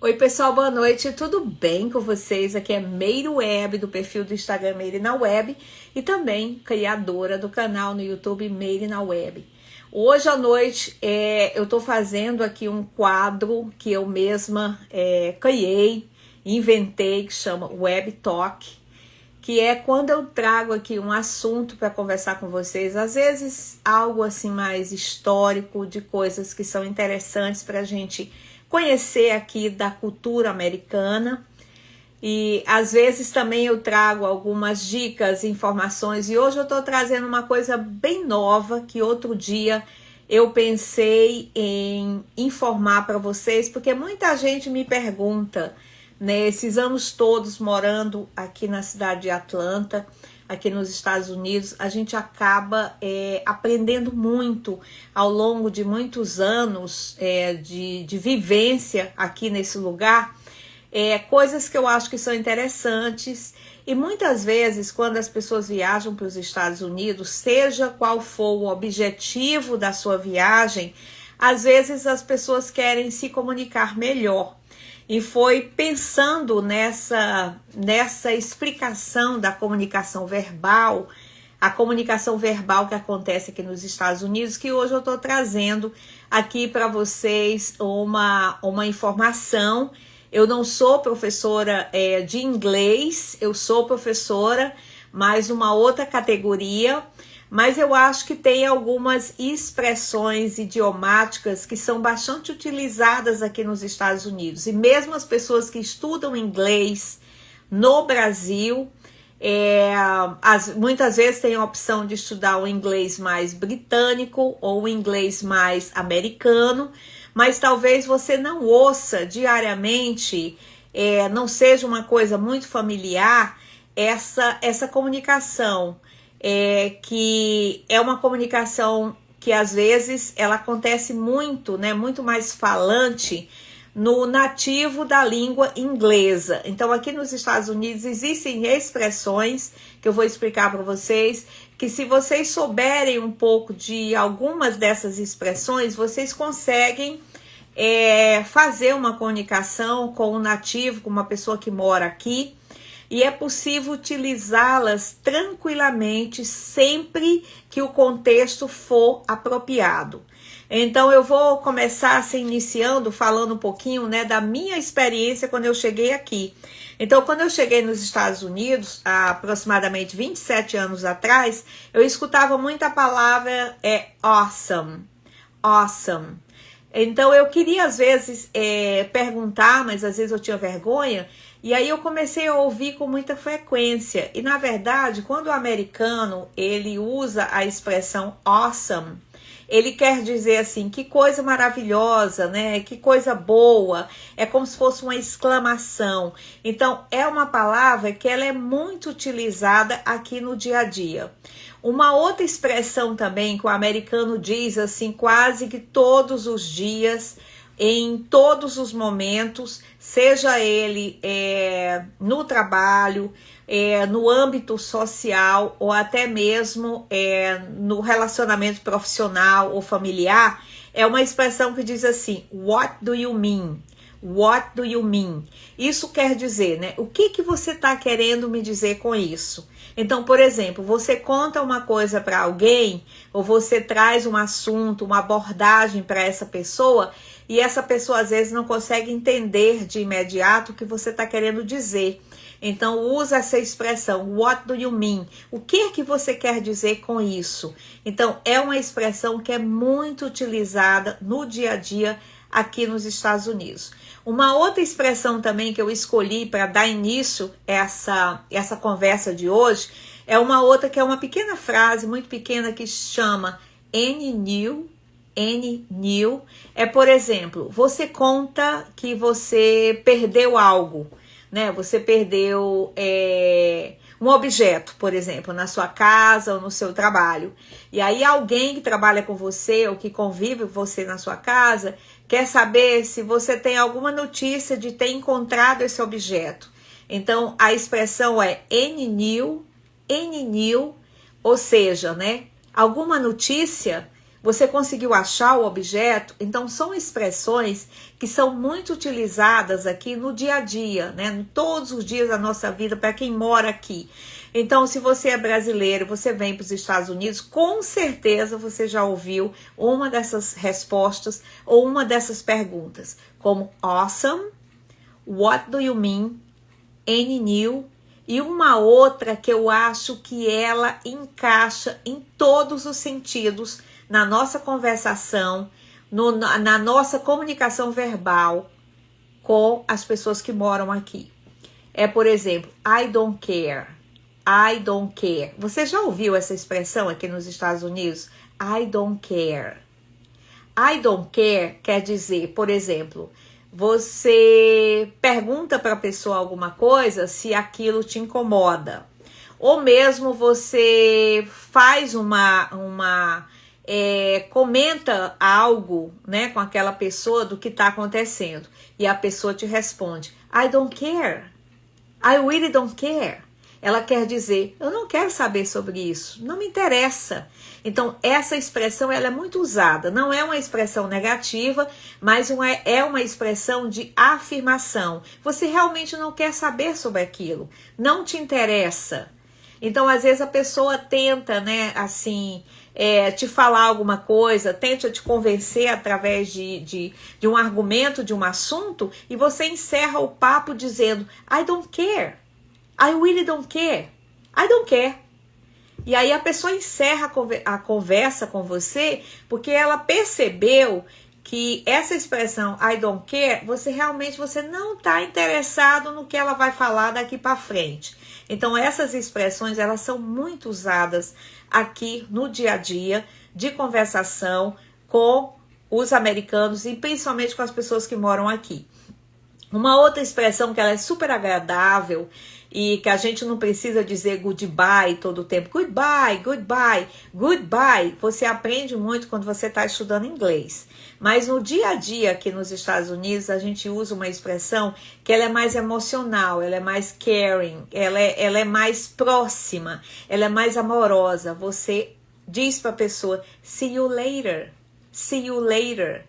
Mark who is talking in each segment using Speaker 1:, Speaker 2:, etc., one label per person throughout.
Speaker 1: Oi pessoal, boa noite, tudo bem com vocês? Aqui é Meire Web, do perfil do Instagram Meire na Web e também criadora do canal no YouTube Meire na Web. Hoje à noite eu tô fazendo aqui um quadro que eu mesma criei, inventei, que chama Web Talk, que é quando eu trago aqui um assunto para conversar com vocês, às vezes algo assim mais histórico, de coisas que são interessantes para a gente conhecer aqui da cultura americana, e às vezes também eu trago algumas dicas, informações, e hoje eu estou trazendo uma coisa bem nova que outro dia eu pensei em informar para vocês, porque muita gente me pergunta, né, esses anos todos morando aqui na cidade de Atlanta, aqui nos Estados Unidos, a gente acaba aprendendo muito ao longo de muitos anos de vivência aqui nesse lugar, coisas que eu acho que são interessantes. E muitas vezes, quando as pessoas viajam para os Estados Unidos, seja qual for o objetivo da sua viagem, às vezes as pessoas querem se comunicar melhor. E foi pensando nessa explicação da comunicação verbal, a comunicação verbal que acontece aqui nos Estados Unidos, que hoje eu estou trazendo aqui para vocês uma informação. Eu não sou professora de inglês, eu sou professora, mas uma outra categoria. Mas eu acho que tem algumas expressões idiomáticas que são bastante utilizadas aqui nos Estados Unidos. E mesmo as pessoas que estudam inglês no Brasil, muitas vezes têm a opção de estudar o inglês mais britânico ou o inglês mais americano, mas talvez você não ouça diariamente, não seja uma coisa muito familiar, essa comunicação. Que é uma comunicação que às vezes ela acontece muito, né, muito mais falante no nativo da língua inglesa. Então aqui nos Estados Unidos existem expressões que eu vou explicar para vocês, que se vocês souberem um pouco de algumas dessas expressões, vocês conseguem fazer uma comunicação com o nativo, com uma pessoa que mora aqui. E é possível utilizá-las tranquilamente sempre que o contexto for apropriado. Então eu vou começar assim, iniciando, falando um pouquinho, né, da minha experiência quando eu cheguei aqui. Então quando eu cheguei nos Estados Unidos, há aproximadamente 27 anos atrás, eu escutava muito a palavra awesome, awesome. Então eu queria às vezes perguntar, mas às vezes eu tinha vergonha. E aí eu comecei a ouvir com muita frequência. E na verdade, quando o americano ele usa a expressão awesome, ele quer dizer assim, que coisa maravilhosa, né? Que coisa boa. É como se fosse uma exclamação. Então é uma palavra que ela é muito utilizada aqui no dia a dia. Uma outra expressão também que o americano diz assim quase que todos os dias, em todos os momentos, seja ele no trabalho, no âmbito social ou até mesmo no relacionamento profissional ou familiar, é uma expressão que diz assim, what do you mean? What do you mean? Isso quer dizer, né? O que você está querendo me dizer com isso? Então, por exemplo, você conta uma coisa para alguém, ou você traz um assunto, uma abordagem para essa pessoa, e essa pessoa às vezes não consegue entender de imediato o que você está querendo dizer. Então usa essa expressão, what do you mean? O que você quer dizer com isso? Então é uma expressão que é muito utilizada no dia a dia aqui nos Estados Unidos. Uma outra expressão também que eu escolhi para dar início a essa conversa de hoje, é uma outra que é uma pequena frase, muito pequena, que chama any new. Por exemplo, você conta que você perdeu algo, né? Você perdeu um objeto, por exemplo, na sua casa ou no seu trabalho. E aí alguém que trabalha com você ou que convive com você na sua casa quer saber se você tem alguma notícia de ter encontrado esse objeto. Então a expressão é any new, ou seja, né? Alguma notícia. Você conseguiu achar o objeto? Então, são expressões que são muito utilizadas aqui no dia a dia, né? Todos os dias da nossa vida, para quem mora aqui. Então, se você é brasileiro, você vem para os Estados Unidos, com certeza você já ouviu uma dessas respostas ou uma dessas perguntas, como awesome, what do you mean, any new, e uma outra que eu acho que ela encaixa em todos os sentidos na nossa conversação, na nossa comunicação verbal com as pessoas que moram aqui. É, por exemplo, I don't care. I don't care. Você já ouviu essa expressão aqui nos Estados Unidos? I don't care. I don't care quer dizer, por exemplo, você pergunta para a pessoa alguma coisa se aquilo te incomoda. Ou mesmo você faz comenta algo, né, com aquela pessoa do que está acontecendo. E a pessoa te responde, I don't care. I really don't care. Ela quer dizer, eu não quero saber sobre isso, não me interessa. Então, essa expressão ela é muito usada. Não é uma expressão negativa, mas é uma expressão de afirmação. Você realmente não quer saber sobre aquilo, não te interessa. Então, às vezes a pessoa tenta, né, assim, te falar alguma coisa, tenta te convencer através de um argumento, de um assunto, e você encerra o papo dizendo, I don't care. I really don't care. I don't care. E aí a pessoa encerra a conversa com você porque ela percebeu que essa expressão I don't care, você não está interessado no que ela vai falar daqui para frente. Então essas expressões elas são muito usadas aqui no dia a dia de conversação com os americanos e principalmente com as pessoas que moram aqui. Uma outra expressão que ela é super agradável e que a gente não precisa dizer goodbye todo o tempo. Goodbye, goodbye, goodbye. Você aprende muito quando você está estudando inglês. Mas no dia a dia aqui nos Estados Unidos, a gente usa uma expressão que ela é mais emocional, ela é mais caring, ela é mais próxima, ela é mais amorosa. Você diz para a pessoa, see you later, see you later.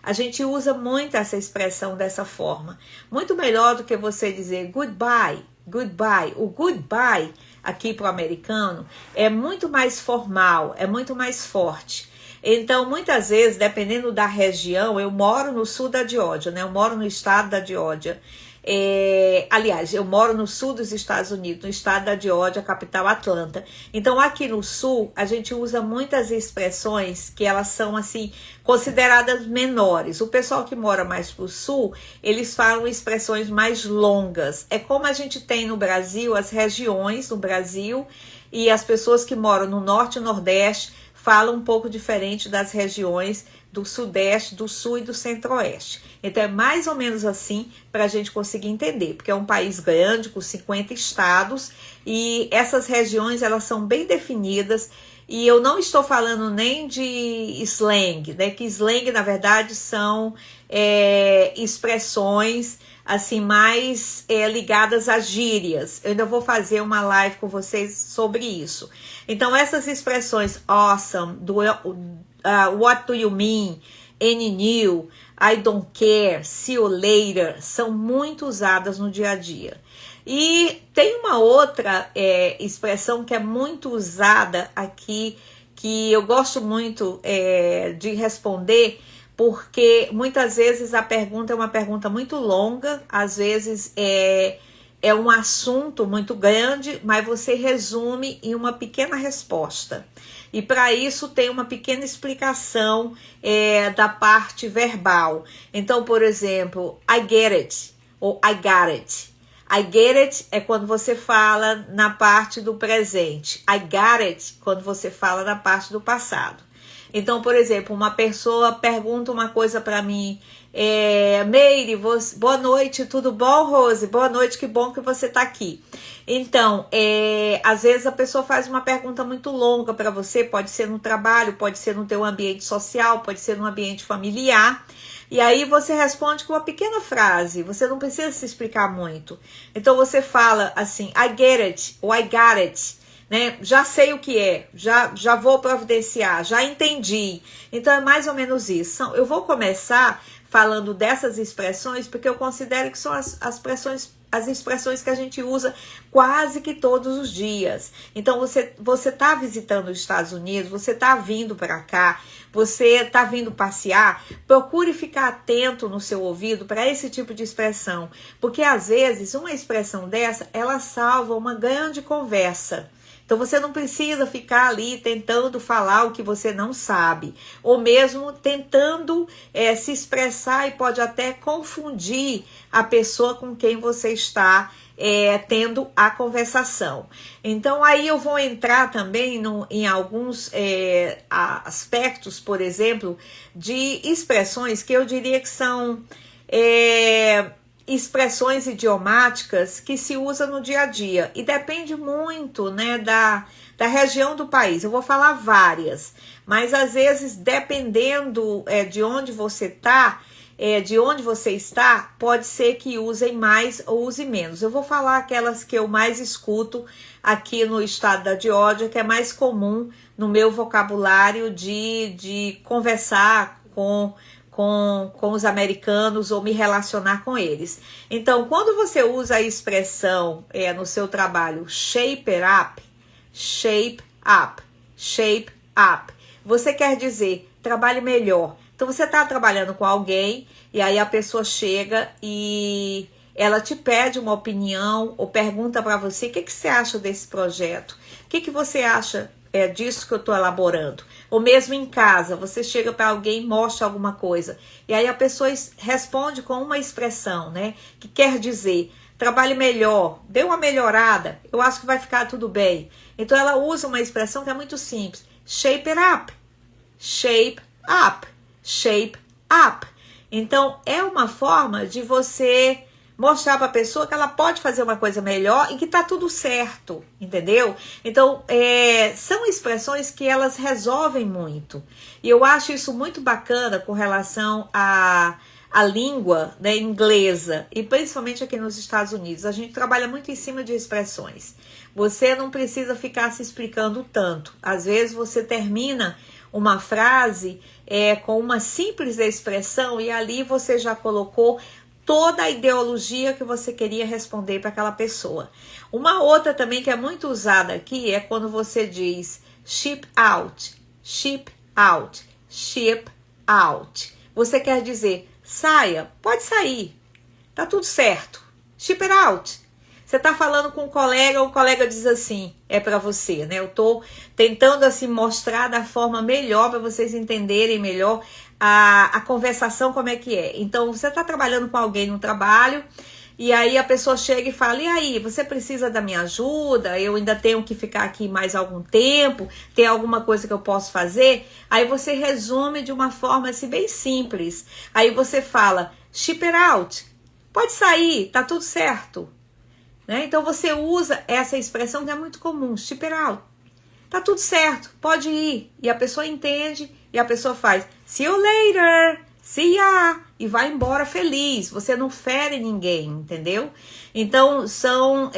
Speaker 1: A gente usa muito essa expressão dessa forma. Muito melhor do que você dizer goodbye, goodbye. O goodbye aqui para o americano é muito mais formal, é muito mais forte. Então, muitas vezes, dependendo da região, eu moro no sul da Geórgia, né? Eu moro no estado da Geórgia. Aliás, eu moro no sul dos Estados Unidos, no estado da Geórgia, capital Atlanta. Então, aqui no sul, a gente usa muitas expressões que elas são, assim, consideradas menores. O pessoal que mora mais pro sul, eles falam expressões mais longas. É como a gente tem no Brasil, as regiões no Brasil, e as pessoas que moram no norte e nordeste falam um pouco diferente das regiões do sudeste, do sul e do centro-oeste. Então é mais ou menos assim para a gente conseguir entender, porque é um país grande com 50 estados e essas regiões elas são bem definidas e eu não estou falando nem de slang, né? Que slang na verdade são expressões assim mais ligadas a gírias. Eu ainda vou fazer uma live com vocês sobre isso. Então essas expressões awesome, what do you mean, any new, I don't care, see you later, são muito usadas no dia a dia. E tem uma outra expressão que é muito usada aqui, que eu gosto muito de responder, porque muitas vezes a pergunta é uma pergunta muito longa, às vezes é um assunto muito grande, mas você resume em uma pequena resposta. E para isso tem uma pequena explicação da parte verbal. Então, por exemplo, I get it ou I got it. I get it é quando você fala na parte do presente. I got it quando você fala na parte do passado. Então, por exemplo, uma pessoa pergunta uma coisa para mim, Meire, boa noite, tudo bom, Rose? Boa noite, que bom que você está aqui. Então, às vezes a pessoa faz uma pergunta muito longa para você, pode ser no trabalho, pode ser no teu ambiente social, pode ser no ambiente familiar, e aí você responde com uma pequena frase, você não precisa se explicar muito. Então você fala assim, I get it, ou I got it. né? Já sei o que é, já vou providenciar, já entendi. Então é mais ou menos isso. Eu vou começar falando dessas expressões porque eu considero que são as expressões que a gente usa quase que todos os dias. Então você tá visitando os Estados Unidos, você tá vindo para cá, você tá vindo passear, procure ficar atento no seu ouvido para esse tipo de expressão, porque às vezes uma expressão dessa, ela salva uma grande conversa. Então você não precisa ficar ali tentando falar o que você não sabe, ou mesmo tentando se expressar e pode até confundir a pessoa com quem você está tendo a conversação. Então aí eu vou entrar também em alguns aspectos, por exemplo, de expressões que eu diria que são expressões idiomáticas que se usa no dia a dia e depende muito, né, da região do país. Eu vou falar várias, mas às vezes dependendo de onde você está, pode ser que usem mais ou use menos. Eu vou falar aquelas que eu mais escuto aqui no estado da Geórgia, que é mais comum no meu vocabulário de conversar com os americanos ou me relacionar com eles. Então, quando você usa a expressão no seu trabalho shape up, você quer dizer trabalhe melhor. Então, você está trabalhando com alguém e aí a pessoa chega e ela te pede uma opinião ou pergunta para você o que você acha desse projeto, o que você acha disso que eu estou elaborando. Ou mesmo em casa, você chega para alguém e mostra alguma coisa. E aí a pessoa responde com uma expressão, né? Que quer dizer, trabalhe melhor, dê uma melhorada, eu acho que vai ficar tudo bem. Então ela usa uma expressão que é muito simples. Shape it up. Shape up. Shape up. Então é uma forma de você mostrar para a pessoa que ela pode fazer uma coisa melhor e que tá tudo certo, entendeu? Então, são expressões que elas resolvem muito. E eu acho isso muito bacana com relação à língua, né, inglesa, e principalmente aqui nos Estados Unidos. A gente trabalha muito em cima de expressões. Você não precisa ficar se explicando tanto. Às vezes você termina uma frase com uma simples expressão e ali você já colocou toda a ideologia que você queria responder para aquela pessoa. Uma outra também que é muito usada aqui é quando você diz ship out, ship out, ship out. Você quer dizer saia, pode sair, tá tudo certo. Ship it out. Você tá falando com um colega, o colega diz assim, é para você, né? Eu tô tentando assim mostrar da forma melhor para vocês entenderem melhor a conversação como é que é. Então, você tá trabalhando com alguém no trabalho e aí a pessoa chega e fala, e aí, você precisa da minha ajuda? Eu ainda tenho que ficar aqui mais algum tempo? Tem alguma coisa que eu posso fazer? Aí você resume de uma forma assim bem simples. Aí você fala, ship it out. Pode sair, tá tudo certo. Né? Então você usa essa expressão que é muito comum, ship it out. Tá tudo certo, pode ir. E a pessoa entende e a pessoa faz see you later, see ya, e vai embora feliz. Você não fere ninguém, entendeu? Então são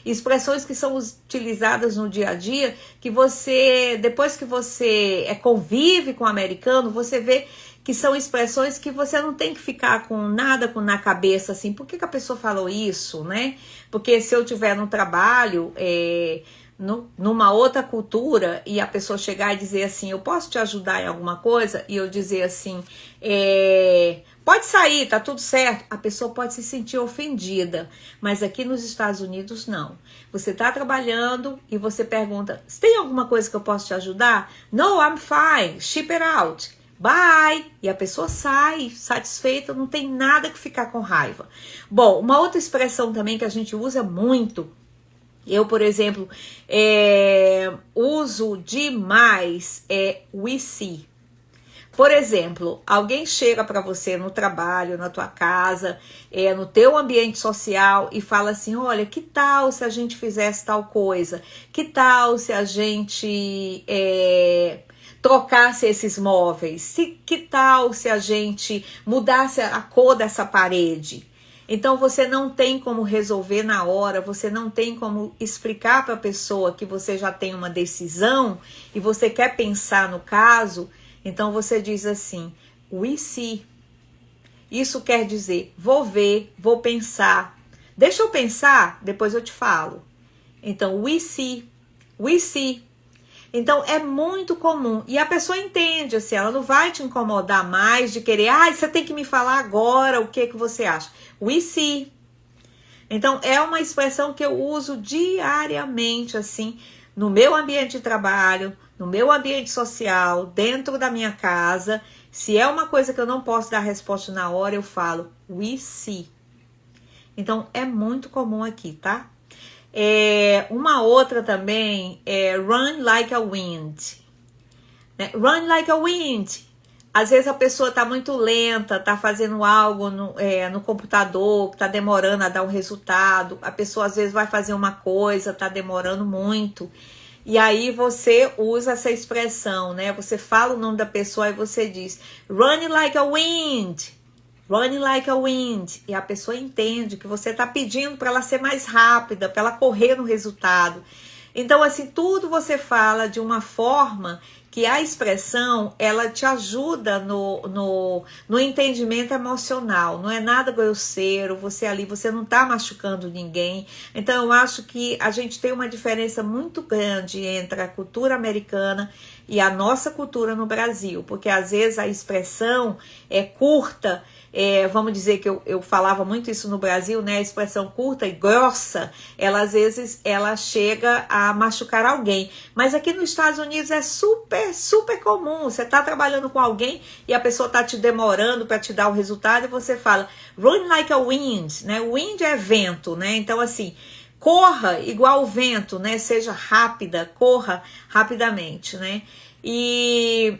Speaker 1: expressões que são utilizadas no dia a dia que você, depois que você convive com o americano, você vê que são expressões que você não tem que ficar com nada na cabeça, assim, por que a pessoa falou isso, né? Porque se eu tiver no trabalho, numa outra cultura, e a pessoa chegar e dizer assim, eu posso te ajudar em alguma coisa? E eu dizer assim, pode sair, tá tudo certo. A pessoa pode se sentir ofendida, mas aqui nos Estados Unidos não. Você tá trabalhando e você pergunta, tem alguma coisa que eu posso te ajudar? No, I'm fine, ship it out. Bye! E a pessoa sai satisfeita, não tem nada que ficar com raiva. Bom, uma outra expressão também que a gente usa muito, eu, por exemplo, uso demais we see. Por exemplo, alguém chega para você no trabalho, na tua casa, no teu ambiente social e fala assim, olha, que tal se a gente fizesse tal coisa? Que tal se a gente trocasse esses móveis? Que tal se a gente mudasse a cor dessa parede? Então você não tem como resolver na hora, você não tem como explicar para a pessoa que você já tem uma decisão e você quer pensar no caso, então você diz assim, we see. Isso quer dizer, vou ver, vou pensar. Deixa eu pensar, depois eu te falo. Então, we see, we see. Então, é muito comum. E a pessoa entende, assim, ela não vai te incomodar mais de querer, você tem que me falar agora o que você acha. We see. Então, é uma expressão que eu uso diariamente, assim, no meu ambiente de trabalho, no meu ambiente social, dentro da minha casa. Se é uma coisa que eu não posso dar resposta na hora, eu falo, we see. Então, é muito comum aqui, tá? Uma outra também é run like a wind. Né? Run like a wind. Às vezes a pessoa está muito lenta, está fazendo algo no computador, que está demorando a dar um resultado. A pessoa às vezes vai fazer uma coisa, está demorando muito. E aí você usa essa expressão, né? Você fala o nome da pessoa e você diz run like a wind. Running like a wind. E a pessoa entende que você está pedindo para ela ser mais rápida, para ela correr no resultado. Então, assim, tudo você fala de uma forma que a expressão, ela te ajuda no entendimento emocional. Não é nada grosseiro, você não está machucando ninguém. Então, eu acho que a gente tem uma diferença muito grande entre a cultura americana e a nossa cultura no Brasil. Porque, às vezes, a expressão é curta. Vamos dizer que eu falava muito isso no Brasil, né? A expressão curta e grossa, ela às vezes ela chega a machucar alguém. Mas aqui nos Estados Unidos é super, super comum. Você tá trabalhando com alguém e a pessoa tá te demorando para te dar o resultado e você fala run like a wind, né? Wind é vento, né? Então assim, corra igual o vento, né? Seja rápida, corra rapidamente, né? E